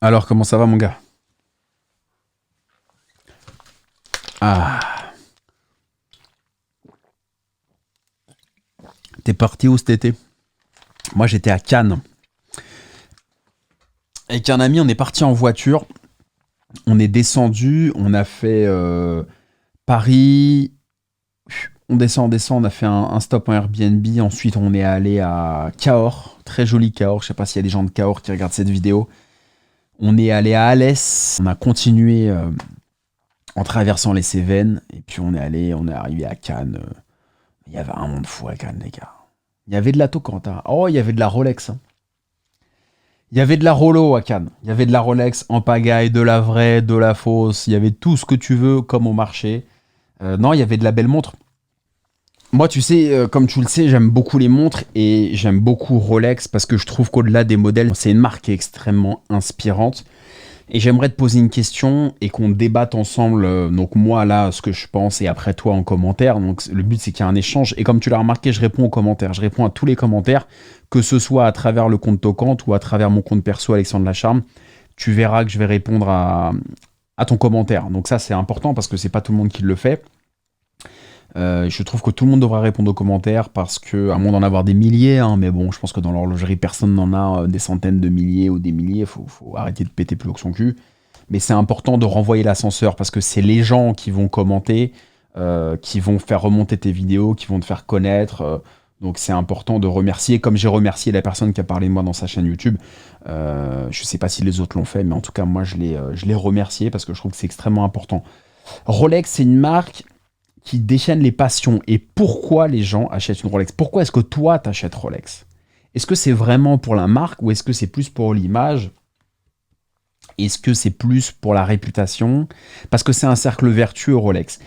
Alors, comment ça va, mon gars? Ah, t'es parti où cet été? Moi, j'étais à Cannes. Avec un ami, on est parti en voiture. On est descendu. On a fait Paris. On descend. On a fait un stop en Airbnb. Ensuite, on est allé à Cahors. Très joli Cahors. Je sais pas s'il y a des gens de Cahors qui regardent cette vidéo. On est allé à Alès. On a continué en traversant les Cévennes. Et puis, on est arrivé à Cannes. Il y avait un monde fou à Cannes, les gars. Il y avait de la Tocanta. Oh, il y avait de la Rolex, hein. Il y avait de la Rollo à Cannes. Il y avait de la Rolex en pagaille, de la vraie, de la fausse. Il y avait tout ce que tu veux comme au marché. Non, il y avait de la belle montre. Moi, tu sais, comme tu le sais, j'aime beaucoup les montres et j'aime beaucoup Rolex parce que je trouve qu'au-delà des modèles, c'est une marque qui est extrêmement inspirante. Et j'aimerais te poser une question et qu'on débatte ensemble. Donc moi là, ce que je pense et après toi en commentaire. Donc le but c'est qu'il y ait un échange. Et comme tu l'as remarqué, je réponds aux commentaires. Je réponds à tous les commentaires, que ce soit à travers le compte Tocante ou à travers mon compte perso Alexandre Lacharme. Tu verras que je vais répondre à ton commentaire. Donc ça c'est important parce que c'est pas tout le monde qui le fait. Je trouve que tout le monde devrait répondre aux commentaires parce que, à moins d'en avoir des milliers, hein, mais bon, je pense que dans l'horlogerie, personne n'en a des centaines de milliers ou des milliers. Faut arrêter de péter plus haut que son cul. Mais c'est important de renvoyer l'ascenseur parce que c'est les gens qui vont commenter, qui vont faire remonter tes vidéos, qui vont te faire connaître. Donc c'est important de remercier, comme j'ai remercié la personne qui a parlé de moi dans sa chaîne YouTube. Je sais pas si les autres l'ont fait, mais en tout cas, moi, je l'ai remercié parce que je trouve que c'est extrêmement important. Rolex, c'est une marque qui déchaîne les passions. Et pourquoi les gens achètent une Rolex? Pourquoi est-ce que toi, t'achètes Rolex? Est-ce que c'est vraiment pour la marque ou est-ce que c'est plus pour l'image? Est-ce que c'est plus pour la réputation? Parce que c'est un cercle vertueux, Rolex.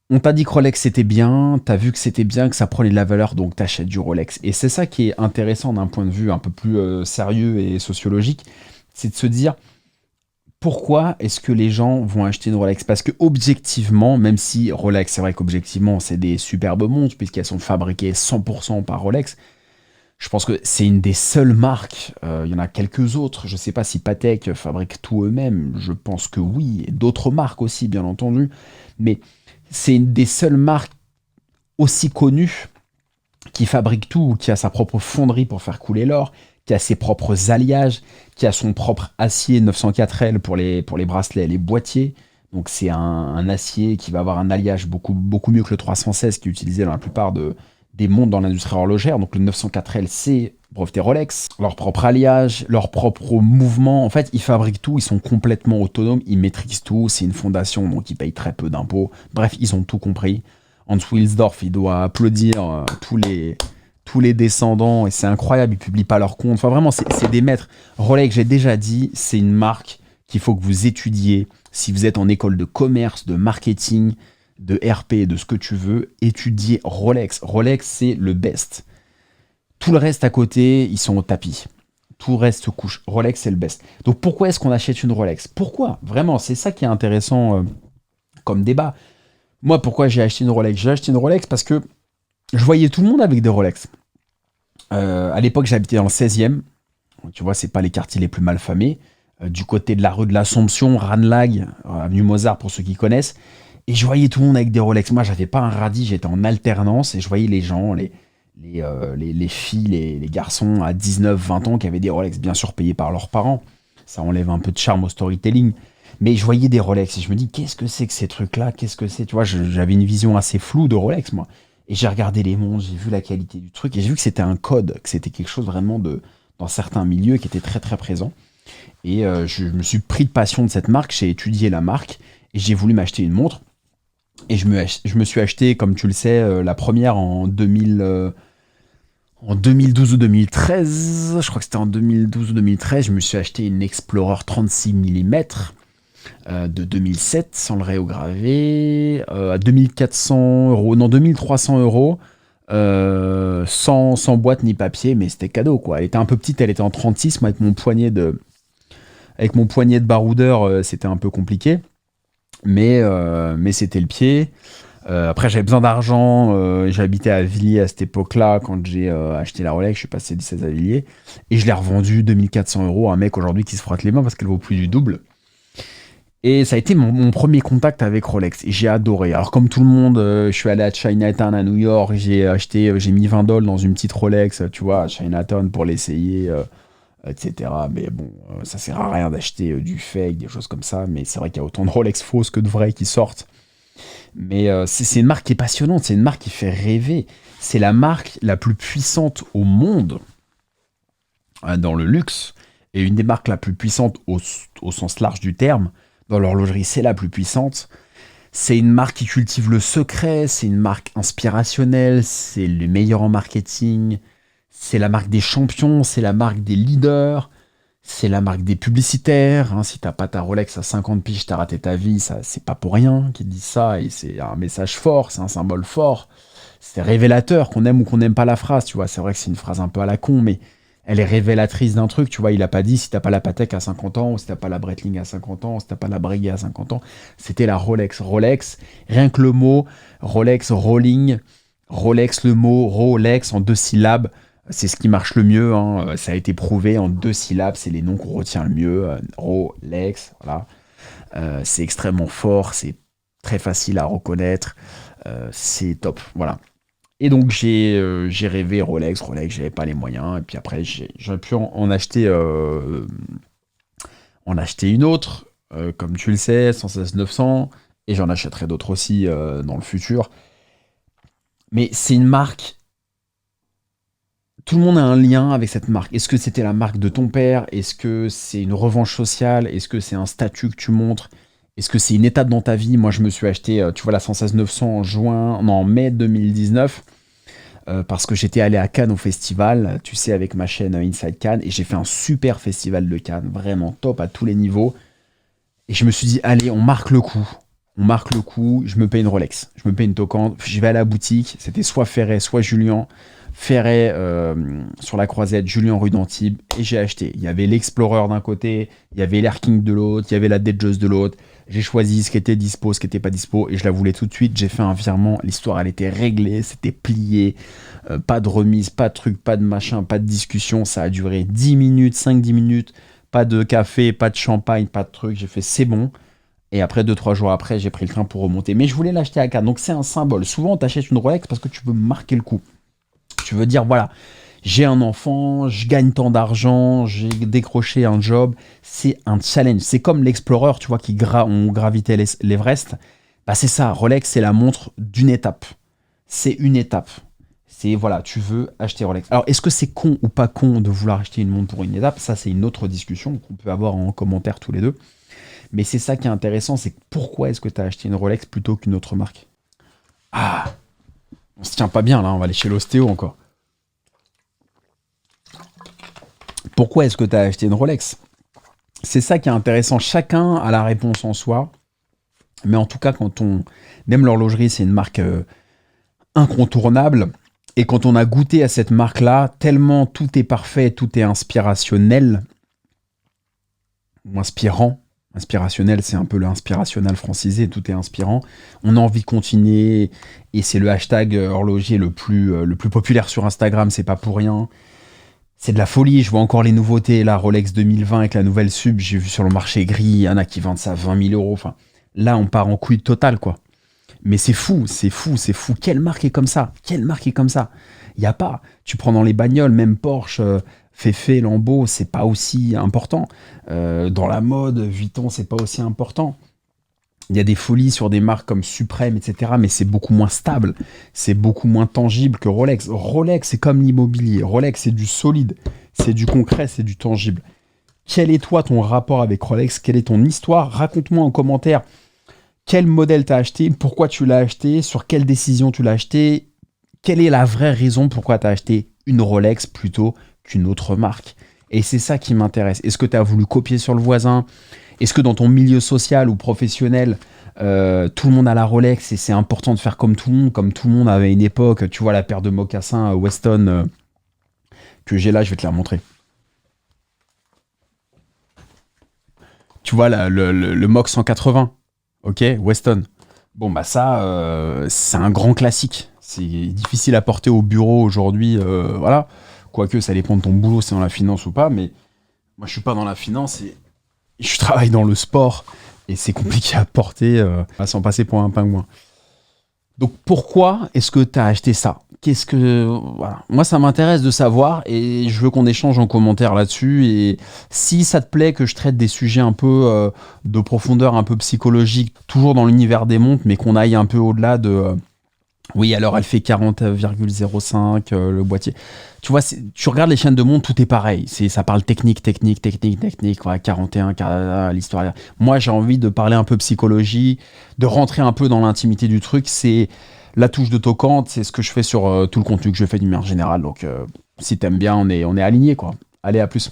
On t'a dit que Rolex c'était bien, t'as vu que c'était bien, que ça prenait de la valeur, donc t'achètes du Rolex. Et c'est ça qui est intéressant d'un point de vue un peu plus sérieux et sociologique, c'est de se dire, pourquoi est-ce que les gens vont acheter une Rolex? Parce que objectivement, même si Rolex, c'est vrai qu'objectivement, c'est des superbes montres, puisqu'elles sont fabriquées 100% par Rolex, je pense que c'est une des seules marques. Il y en a quelques autres. Je ne sais pas si Patek fabrique tout eux-mêmes. Je pense que oui. Et d'autres marques aussi, bien entendu. Mais c'est une des seules marques aussi connues qui fabrique tout, qui a sa propre fonderie pour faire couler l'or, qui a ses propres alliages, qui a son propre acier 904L pour les bracelets et les boîtiers. Donc c'est un acier qui va avoir un alliage beaucoup mieux que le 316 qui est utilisé dans la plupart des montres dans l'industrie horlogère. Donc le 904L, c'est breveté Rolex, leur propre alliage, leur propre mouvement. En fait, ils fabriquent tout, ils sont complètement autonomes, ils maîtrisent tout. C'est une fondation, donc ils payent très peu d'impôts. Bref, ils ont tout compris. Hans Wilsdorf, il doit applaudir tous les descendants, et c'est incroyable, ils publient pas leur compte. Enfin, vraiment, c'est des maîtres. Rolex, j'ai déjà dit, c'est une marque qu'il faut que vous étudiez. Si vous êtes en école de commerce, de marketing, de RP, de ce que tu veux, étudiez Rolex. Rolex, c'est le best. Tout le reste à côté, ils sont au tapis. Tout reste couche. Rolex, c'est le best. Donc pourquoi est-ce qu'on achète une Rolex? Pourquoi? Vraiment, c'est ça qui est intéressant comme débat. Moi, pourquoi j'ai acheté une Rolex? J'ai acheté une Rolex parce que je voyais tout le monde avec des Rolex. À l'époque, j'habitais dans le 16e. Tu vois, c'est pas les quartiers les plus mal famés. Du côté de la rue de l'Assomption, Ranelagh, avenue Mozart pour ceux qui connaissent. Et je voyais tout le monde avec des Rolex. Moi, j'avais pas un radis, j'étais en alternance et je voyais les gens, les filles, les garçons à 19, 20 ans qui avaient des Rolex, bien sûr payés par leurs parents. Ça enlève un peu de charme au storytelling. Mais je voyais des Rolex et je me dis, qu'est-ce que c'est que ces trucs-là? Qu'est-ce que c'est? Tu vois, j'avais une vision assez floue de Rolex, moi. Et j'ai regardé les montres, j'ai vu la qualité du truc et j'ai vu que c'était un code, que c'était quelque chose vraiment dans certains milieux qui était très très présent. Et je me suis pris de passion de cette marque, j'ai étudié la marque et j'ai voulu m'acheter une montre. Et je me suis acheté, comme tu le sais, la première en 2012 ou 2013. Je crois que c'était en 2012 ou 2013. Je me suis acheté une Explorer 36 mm de 2007 sans le réograver à 2400 €, non 2300 €, sans boîte ni papier, mais c'était cadeau quoi. Elle était un peu petite, elle était en 36, moi avec mon poignet de baroudeur, c'était un peu compliqué, mais c'était le pied. Après, j'avais besoin d'argent. J'habitais à Villiers à cette époque-là. Quand j'ai acheté la Rolex, je suis passé 17 à Villiers. Et je l'ai revendue 2400 € à un mec aujourd'hui qui se frotte les mains parce qu'elle vaut plus du double. Et ça a été mon premier contact avec Rolex. Et j'ai adoré. Alors, comme tout le monde, je suis allé à Chinatown à New York. J'ai mis 20 dollars dans une petite Rolex, tu vois, à Chinatown pour l'essayer, etc. Mais bon, ça sert à rien d'acheter du fake, des choses comme ça. Mais c'est vrai qu'il y a autant de Rolex fausses que de vraies qui sortent. Mais c'est une marque qui est passionnante. C'est une marque qui fait rêver. C'est la marque la plus puissante au monde dans le luxe. Et une des marques la plus puissantes au sens large du terme. Dans l'horlogerie, c'est la plus puissante. C'est une marque qui cultive le secret, c'est une marque inspirationnelle, c'est le meilleur en marketing, c'est la marque des champions, c'est la marque des leaders, c'est la marque des publicitaires. Hein. Si t'as pas ta Rolex à 50 piges, t'as raté ta vie, ça, c'est pas pour rien qu'ils disent ça, et c'est un message fort, c'est un symbole fort. C'est révélateur, qu'on aime ou qu'on n'aime pas la phrase, tu vois. C'est vrai que c'est une phrase un peu à la con, mais elle est révélatrice d'un truc, tu vois. Il a pas dit si t'as pas la Patek à 50 ans, ou si t'as pas la Breitling à 50 ans, ou si t'as pas la Breguet à 50 ans. C'était la Rolex. Rolex, rien que le mot, Rolex, Rolling, Rolex, le mot Rolex en 2 syllabes, c'est ce qui marche le mieux. Hein. Ça a été prouvé en 2 syllabes, c'est les noms qu'on retient le mieux. Rolex, voilà. C'est extrêmement fort, c'est très facile à reconnaître, c'est top, voilà. Et donc j'ai rêvé Rolex, j'avais pas les moyens. Et puis après, j'aurais pu en acheter une autre, comme tu le sais, 116 900. Et j'en achèterai d'autres aussi dans le futur. Mais c'est une marque, tout le monde a un lien avec cette marque. Est-ce que c'était la marque de ton père? Est-ce que c'est une revanche sociale? Est-ce que c'est un statut que tu montres? Est-ce que c'est une étape dans ta vie? Moi, je me suis acheté, tu vois, la 116 900 en mai 2019. Parce que j'étais allé à Cannes au festival, tu sais, avec ma chaîne Inside Cannes, et j'ai fait un super festival de Cannes, vraiment top à tous les niveaux. Et je me suis dit, allez, on marque le coup. On marque le coup, je me paye une Rolex, je me paye une Tocante, je vais à la boutique, c'était soit Ferret, soit Julien. Ferret sur la Croisette, Julien rue d'Antibes, et j'ai acheté. Il y avait l'Explorer d'un côté, il y avait l'Air King de l'autre, il y avait la Datejust de l'autre. J'ai choisi ce qui était dispo, ce qui n'était pas dispo, et je la voulais tout de suite. J'ai fait un virement, l'histoire elle était réglée, c'était plié, pas de remise, pas de truc, pas de machin, pas de discussion. Ça a duré 10 minutes, 5-10 minutes, pas de café, pas de champagne, pas de truc. J'ai fait c'est bon. Et après, 2-3 jours après, j'ai pris le train pour remonter. Mais je voulais l'acheter à Cannes, donc c'est un symbole. Souvent, tu achètes une Rolex parce que tu veux marquer le coup. Tu veux dire, voilà, j'ai un enfant, je gagne tant d'argent, j'ai décroché un job. C'est un challenge. C'est comme l'Explorer, tu vois, on gravitait l'Everest. Bah, c'est ça, Rolex, c'est la montre d'une étape. C'est une étape. C'est, voilà, tu veux acheter Rolex. Alors, est-ce que c'est con ou pas con de vouloir acheter une montre pour une étape? Ça, c'est une autre discussion qu'on peut avoir en commentaire tous les deux. Mais c'est ça qui est intéressant, c'est pourquoi est-ce que tu as acheté une Rolex plutôt qu'une autre marque? Ah, on se tient pas bien là, on va aller chez l'ostéo encore. Pourquoi est-ce que tu as acheté une Rolex? C'est ça qui est intéressant. Chacun a la réponse en soi. Mais en tout cas, quand on aime l'horlogerie, c'est une marque incontournable. Et quand on a goûté à cette marque-là, tellement tout est parfait, tout est inspirationnel, ou inspirant. Inspirationnel, c'est un peu l'inspirationnel francisé, tout est inspirant. On a envie de continuer, et c'est le hashtag horloger le plus populaire sur Instagram, c'est pas pour rien. C'est de la folie, je vois encore les nouveautés, la Rolex 2020 avec la nouvelle sub, j'ai vu sur le marché gris, il y en a qui vendent ça à 20 000 euros. Enfin, là, on part en couille totale, quoi. Mais c'est fou, c'est fou, c'est fou. Quelle marque est comme ça? Quelle marque est comme ça? Il n'y a pas. Tu prends dans les bagnoles, même Porsche, Fefe, Lambo, c'est pas aussi important. Dans la mode, Vuitton, c'est pas aussi important. Il y a des folies sur des marques comme Supreme, etc. Mais c'est beaucoup moins stable. C'est beaucoup moins tangible que Rolex. Rolex, c'est comme l'immobilier. Rolex, c'est du solide. C'est du concret, c'est du tangible. Quel est toi ton rapport avec Rolex? Quelle est ton histoire? Raconte-moi en commentaire quel modèle t'as acheté, pourquoi tu l'as acheté, sur quelle décision tu l'as acheté, quelle est la vraie raison pourquoi tu as acheté une Rolex plutôt qu'une autre marque. Et c'est ça qui m'intéresse. Est-ce que tu as voulu copier sur le voisin? Est-ce que dans ton milieu social ou professionnel, tout le monde a la Rolex et c'est important de faire comme tout le monde avait une époque? Tu vois la paire de mocassins Weston que j'ai là, je vais te la montrer. Tu vois le Moc 180, ok, Weston. Bon, bah ça, c'est un grand classique. C'est difficile à porter au bureau aujourd'hui, voilà. Quoique, ça dépend de ton boulot, c'est dans la finance ou pas, mais moi, je suis pas dans la finance et je travaille dans le sport. Et c'est compliqué à porter sans passer pour un pingouin. Donc, pourquoi est-ce que tu as acheté ça? Qu'est-ce que... Voilà. Moi, ça m'intéresse de savoir et je veux qu'on échange en commentaire là-dessus. Et si ça te plaît que je traite des sujets un peu de profondeur, un peu psychologique, toujours dans l'univers des montres, mais qu'on aille un peu au-delà de... oui, alors elle fait 40,05 le boîtier. Tu vois, tu regardes les chaînes de montres, tout est pareil. Ça parle technique, technique, technique, technique. Voilà, 41, l'histoire. Moi, j'ai envie de parler un peu psychologie, de rentrer un peu dans l'intimité du truc. C'est la touche de Tocante, c'est ce que je fais sur tout le contenu que je fais d'une manière générale. Donc, si t'aimes bien, on est alignés, quoi. Allez, à plus.